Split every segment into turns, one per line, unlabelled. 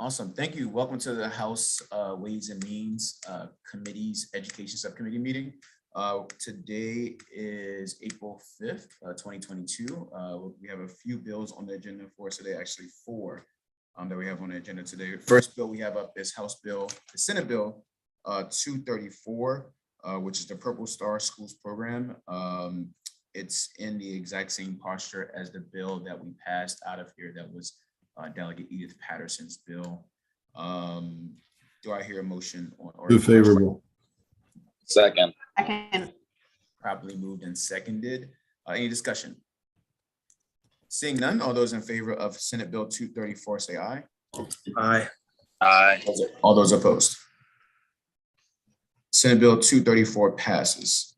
Awesome. Thank you. Welcome to the House Ways and Means Committee's Education Subcommittee meeting. Today is April 5th, 2022. We have a few bills on the agenda for us today, actually four that we have on the agenda today. First bill we have up is the Senate Bill 234, which is the Purple Star Schools Program. It's in the exact same posture as the bill that we passed out of here that was Delegate Edith Patterson's bill. Do I hear a motion or
favorable?
Second.
Properly moved and seconded. Any discussion? Seeing none, all those in favor of Senate Bill 234 say aye.
Aye.
Aye.
All those opposed. Senate Bill 234 passes.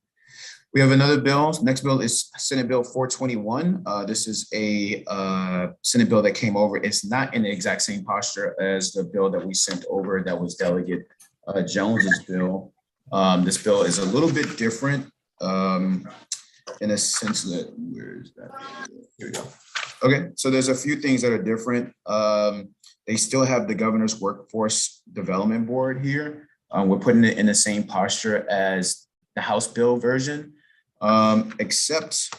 We have another bill. Next bill is Senate Bill 421. This is a Senate bill that came over. It's not in the exact same posture as the bill that we sent over that was Delegate Jones's bill. This bill is a little bit different in a sense that, where is that? Here we go. Okay, so there's a few things that are different. They still have the Governor's Workforce Development Board here. We're putting it in the same posture as the House bill version. Except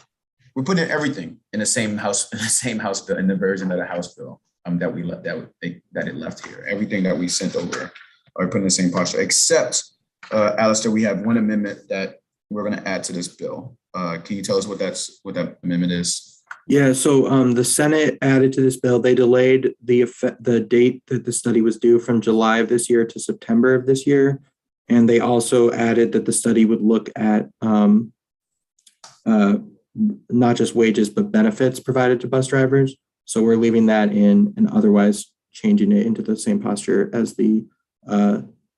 we're putting everything in the same House bill, in the version of the House bill that we left that it left here. Everything that we sent over are put in the same posture, except Alistair, we have one amendment that we're going to add to this bill. Can you tell us what that amendment is?
Yeah, so the Senate added to this bill. They delayed the date that the study was due from July of this year to September of this year, and they also added that the study would look at not just wages, but benefits provided to bus drivers. So we're leaving that in and otherwise changing it into the same posture as the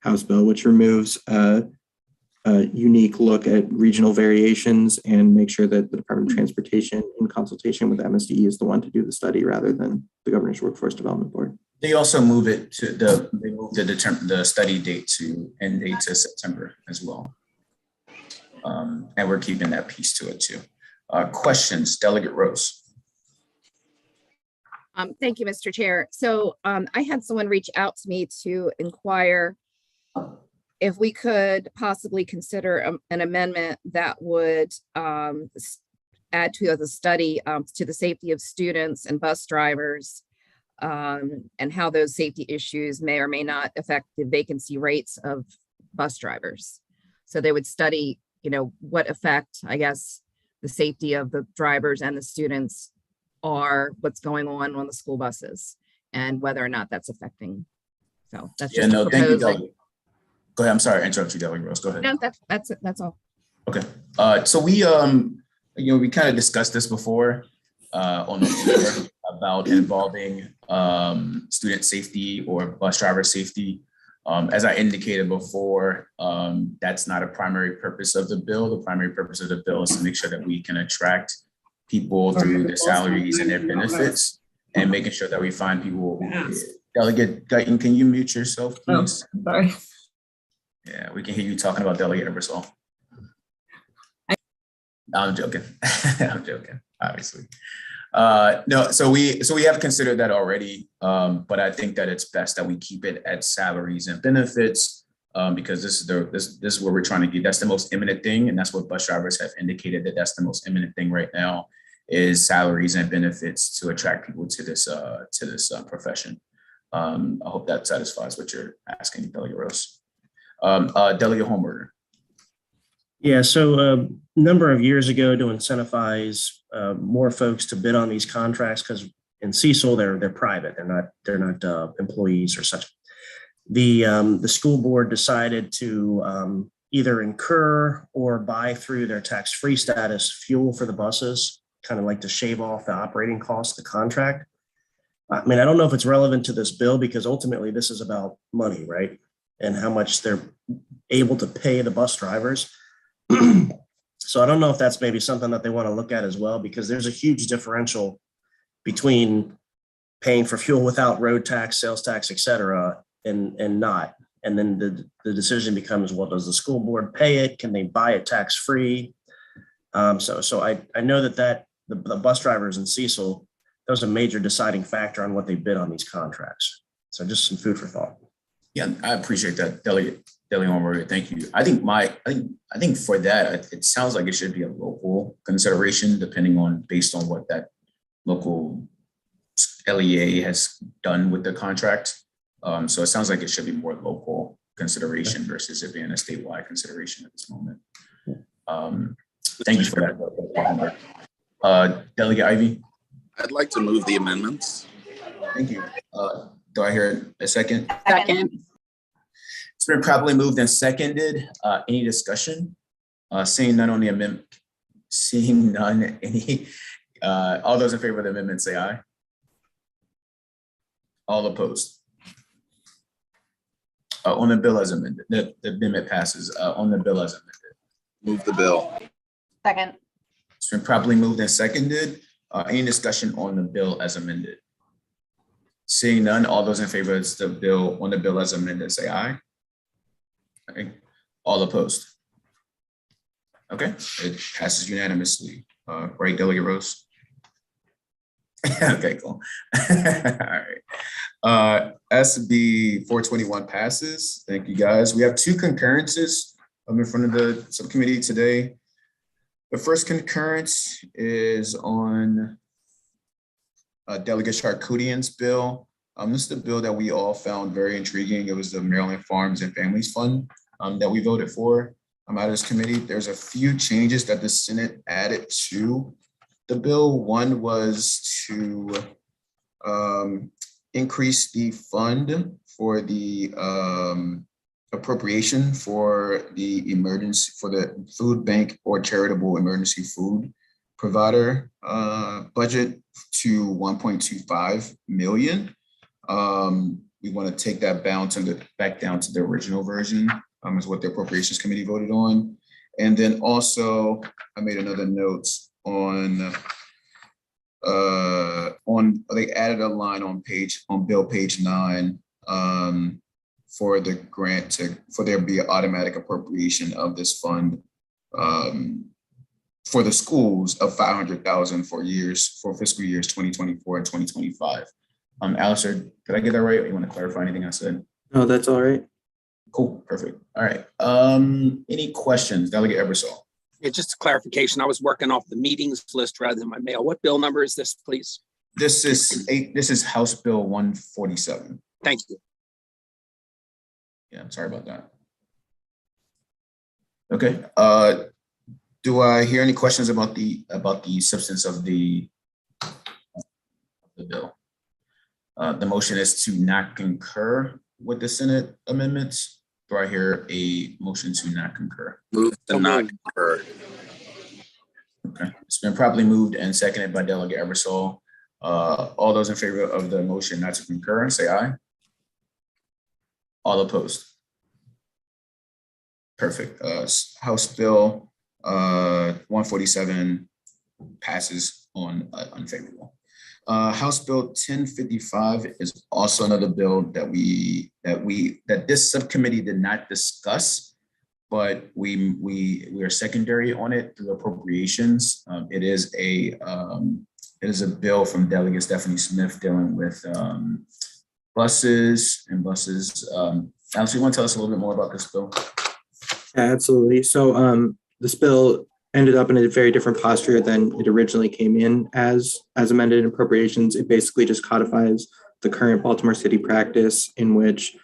House bill, which removes a unique look at regional variations and make sure that the Department of Transportation, in consultation with MSDE, is the one to do the study rather than the Governor's Workforce Development Board.
They also move it to the study date to end date to September as well. And we're keeping that piece to it too. Questions, Delegate Rose.
Thank you, Mr. Chair. So I had someone reach out to me to inquire if we could possibly consider an amendment that would add to the study to the safety of students and bus drivers and how those safety issues may or may not affect the vacancy rates of bus drivers. So they would study, what effect, I guess, the safety of the drivers and the students are, what's going on the school buses, and whether or not that's affecting. So that's just
thank you, Delegate. Go ahead. I'm sorry, I interrupted you, Delegate Rose. Go ahead.
No, that's it. That's all.
Okay. So we, we kind of discussed this before on the floor about involving student safety or bus driver safety. As I indicated before, that's not a primary purpose of the bill. The primary purpose of the bill is to make sure that we can attract people through their salaries and their benefits, and making sure that we find people. Delegate Guyton, can you mute yourself, please?
Oh, sorry.
Yeah, we can hear you talking about Delegate Ebersol. I'm joking. I'm joking, obviously. No, so we have considered that already, but I think that it's best that we keep it at salaries and benefits because this is where we're trying to get. That's the most imminent thing, and that's what bus drivers have indicated that's the most imminent thing right now is salaries and benefits to attract people to this profession. I hope that satisfies what you're asking, Delegate Rose. Delegate Homeworker.
Yeah, so a number of years ago to incentivize more folks to bid on these contracts, because in Cecil they're private, they're not employees or such. The school board decided to either incur or buy through their tax-free status fuel for the buses, kind of like to shave off the operating cost of the contract. I mean, I don't know if it's relevant to this bill because ultimately this is about money, right? And how much they're able to pay the bus drivers. So I don't know if that's maybe something that they want to look at as well, because there's a huge differential between paying for fuel without road tax, sales tax, et cetera, and not. And then the decision becomes, well, does the school board pay it? Can they buy it tax-free? So I know that the bus drivers in Cecil, that was a major deciding factor on what they bid on these contracts. So just some food for thought.
Yeah, I appreciate that, Delegate Homework. Thank you. I think for that, it sounds like it should be a local consideration, based on what that local LEA has done with the contract. So it sounds like it should be more local consideration versus it being a statewide consideration at this moment. Thank you for that. Delegate Ivy.
I'd like to move the amendments.
Thank you. Do I hear a second?
Second.
It's been properly moved and seconded. Any discussion? Seeing none on the amendment, all those in favor of the amendment say aye. All opposed. On the bill as amended, the amendment passes. On the bill as amended.
Move the bill.
Second.
It's been properly moved and seconded. Any discussion on the bill as amended? Seeing none, all those in favor of the bill on the bill as amended say aye. Okay. All opposed. Okay, it passes unanimously. Right, Delegate Rose? Okay, cool. All right. SB 421 passes. Thank you, guys. We have two concurrences in front of the subcommittee today. The first concurrence is on Delegate Charkoudian's bill. This is the bill that we all found very intriguing. It was the Maryland Farms and Families Fund that we voted for out of this committee. There's a few changes that the Senate added to the bill. One was to increase the fund for the appropriation for the emergency, for the food bank or charitable emergency food provider budget to 1.25 million. We want to take that back down to the original version, is what the Appropriations Committee voted on. And then also I made another note on they added a line on bill page 9 for the grant for there be an automatic appropriation of this fund for the schools of $500,000 for fiscal years 2024 and 2025. Alistair, did I get that right? Or you want to clarify anything I said?
No, that's all right.
Cool, perfect. All right. Any questions, Delegate Ebersol?
Yeah, just a clarification. I was working off the meetings list rather than my mail. What bill number is this, please?
This is House Bill 147.
Thank you.
Yeah, I'm sorry about that. Okay. Do I hear any questions about the substance of the bill? The motion is to not concur with the Senate amendments. Do I hear a motion to not concur?
Move to not concur.
Okay, it's been properly moved and seconded by Delegate Ebersol. All those in favor of the motion not to concur, say aye. All opposed. Perfect. House Bill 147 passes on unfavorable. House Bill 1055 is also another bill that this subcommittee did not discuss, but we are secondary on it through appropriations. It is a bill from Delegate Stephanie Smith dealing with buses. Alex, you want to tell us a little bit more about this bill?
Yeah, absolutely. So this bill ended up in a very different posture than it originally came in as amended in appropriations. It basically just codifies the current Baltimore City practice in which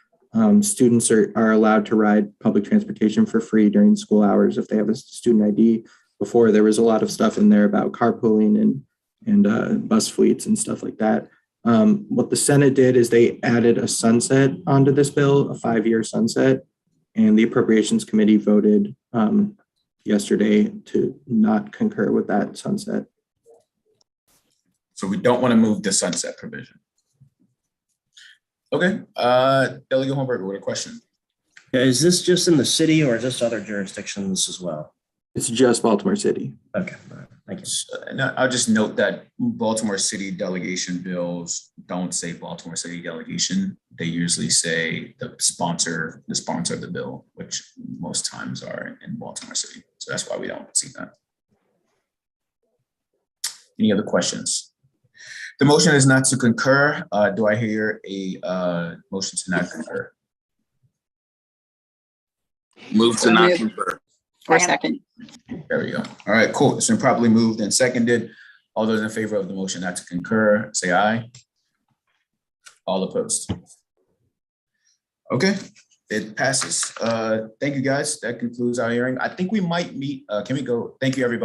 students are allowed to ride public transportation for free during school hours if they have a student ID. Before, there was a lot of stuff in there about carpooling and bus fleets and stuff like that. What the Senate did is they added a sunset onto this bill, a 5-year sunset, and the Appropriations Committee voted yesterday to not concur with that sunset.
So we don't want to move the sunset provision. Okay, Delegate Holmberg, what a question?
Yeah, is this just in the city or is this other jurisdictions as well?
It's just Baltimore City.
Okay, all right. Thank you.
And I'll just note that Baltimore City delegation bills don't say Baltimore City delegation. They usually say the sponsor of the bill, which most times are in Baltimore City. So that's why we don't see that. Any other questions? The motion is not to concur. Do I hear a motion to not concur?
Move to not concur.
For a second.
There we go. All right, cool. It's been properly moved and seconded. All those in favor of the motion not to concur, say aye. All opposed. Okay, it passes. Thank you, guys. That concludes our hearing. I think we might meet, can we go? Thank you, everybody.